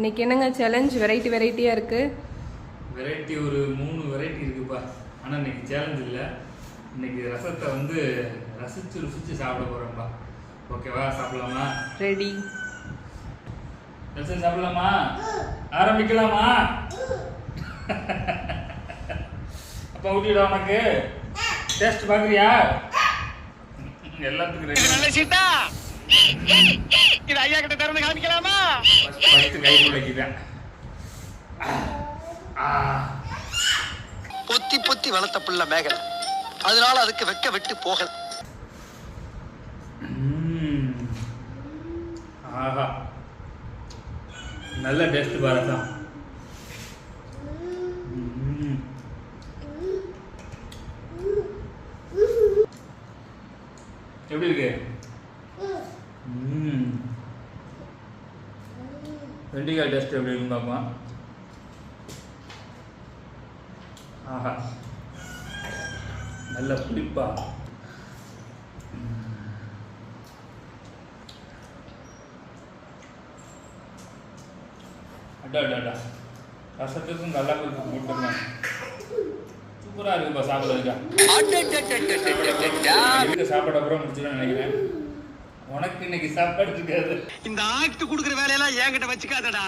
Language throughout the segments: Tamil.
இன்னைக்கு என்னங்க சேலஞ்ச் வெரைட்டியாக இருக்குது. வெரைட்டி ஒரு 3 வெரைட்டி இருக்குப்பா. ஆனால் இன்னைக்கு சேலஞ்ச் இல்லை. இன்னைக்கு ரசத்தை வந்து ரசித்து ருசித்து சாப்பிட போகிறோம்ப்பா. ஓகேவா? சாப்பிடலாமா? ரெடி. ரசம் சாப்பிடலாமா? ஆரம்பிக்கலாமா? அப்பா ஊட்டிவிடா உனக்கு. டேஸ்ட் பார்க்குறியா? எல்லாத்துக்கும் ரெடி. நல்ல சீட்டா இது ஐயா கிட்ட திறந்து காமிக்கலாமா? ஃபர்ஸ்ட் கை முளைக்குதேன். பொத்தி பொத்தி வளர்த்த பிள்ளை மேகலை, அதனால அதுக்கு வெக்க விட்டு போகல. ஆஹா, நல்ல டேஸ்ட் பாரதா. எப்படி இருக்கு? வெண்டிக்காய் டேஸ்ட் எப்படி இருக்குன்னு பார்ப்போம். ஆஹா, நல்ல புளிப்பா. அடா அடா, ரசத்துக்கும் கல்லாப்பருக்கும் போட்டுருந்தேன். சூப்பராக இருக்குப்பா சாப்பிட்றதுக்கா. சாப்பாடு அப்புறம் முடிச்சுன்னு நினைக்கிறேன். உனக்கு இன்னைக்கு சாப்பாடு இருக்காது. இந்த ஆக்ட் குடுக்குற வேலையெல்லாம் என்கிட்ட வச்சுக்காதடா.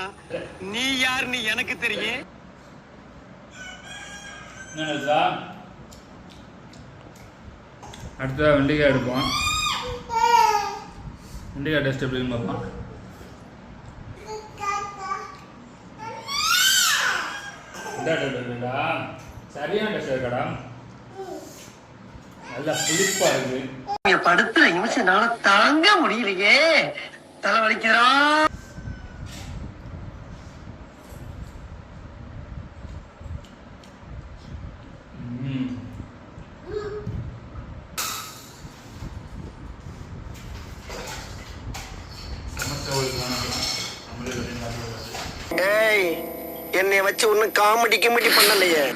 நீ யாருன்னு எனக்கு தெரியும். அடுத்ததாக வெண்டிக்காய் எடுப்போம். வெண்டிக்காய் டேஸ்ட் எப்படின்னு பார்ப்போம். சரியான டேஸ்ட் இருக்கடா. நல்லா புளிப்பா இருக்கு. படுத்துற நிமிஷம்னால தாங்க முடியலையே, தலை வலிக்கிறோம். ஏய், என்னை வச்சு ஒன்னும் காமெடி கிமெடி பண்ணலையே.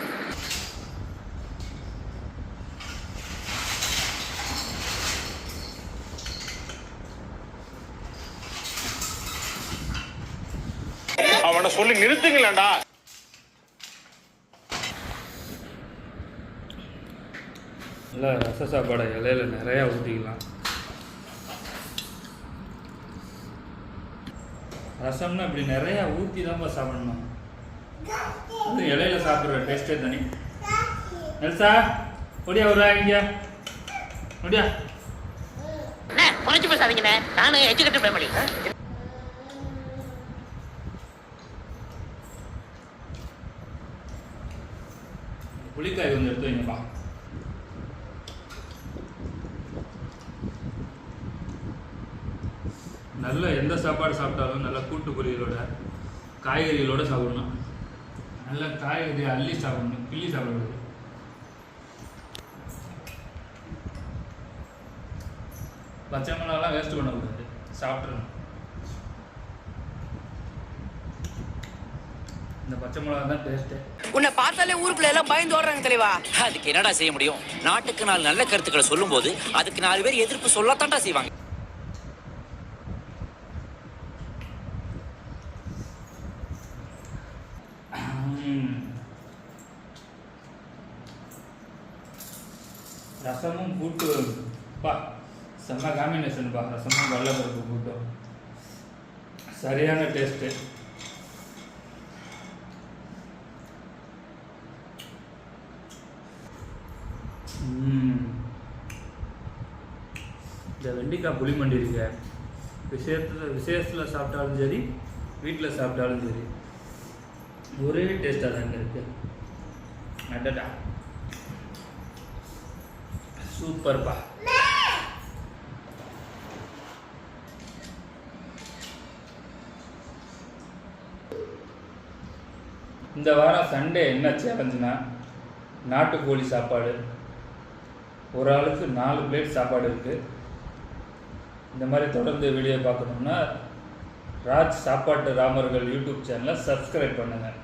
அவனை சொல்லி நிறுத்துங்களேன்டா. நல்லா ரச சாப்பாடை இலையில நிறையா ஊற்றிக்கலாம். ரசம்னா இப்படி நிறையா ஊற்றி தான்ப்பா சாப்பிடணும். அது இலையில சாப்பிட்ற டேஸ்ட்டே தனி. நெல்சா ஒடியா ஒரு இங்க ஒடியா. குறைச்சி பேசாதீங்கண்ணே, நானும் எஜுகேட்டட் ஃபேமிலி. புளிக்காய் கொஞ்சம் எடுத்து வைங்கப்பா. நல்ல எந்த சாப்பாடு சாப்பிட்டாலும் நல்லா கூட்டு பொரியலோட காய்கறிகளோட சாப்பிடணும். நல்ல காய்கறி அள்ளி சாப்பிடணும், கிள்ளி சாப்பிடக்கூடாது. பச்சை மிளகாலாம் வேஸ்ட் பண்ணக்கூடாது, சாப்பிட்றணும். இந்த பச்சை மிளகா தான் டேஸ்ட்டு. உன்னை பார்த்தாலே ஊருக்குள்ள எல்லாம் பயந்து ஓடுறாங்க தலைவா. அதுக்கு என்னடா செய்ய முடியும்? நாட்டுக்கு 4 நல்ல கருத்துக்களை சொல்லும் போது அதுக்கு 4 பேர் எதிர்ப்பு சொல்லத்தான்டா செய்வாங்க. ரசமும் கூட்டு பா செம்ம காம்பினேஷன் பா. ரசமும் கடலைப்பருப்பு கூட்டும் சரியான டேஸ்ட்டு. இந்த வெண்டிக்காய் புளிமண்டி இருக்க விசேஷத்தில் சாப்பிட்டாலும் சரி, வீட்டில் சாப்பிட்டாலும் சரி, ஒரே டேஸ்ட்டாக தாங்க இருக்கு. அடடா, சூப்பர்ப்பா. இந்த வாரம் சண்டே என்ன சேலஞ்சுனா, நாட்டுக்கோழி சாப்பாடு. ஒரு ஆளுக்கு 4 பிளேட் சாப்பாடு இருக்குது. இந்த மாதிரி தொடர்ந்து வீடியோ பார்க்கணுன்னா ராஜ் சாப்பாட்டு ராமர்கள் யூடியூப் சேனலை சப்ஸ்கிரைப் பண்ணுங்கள்.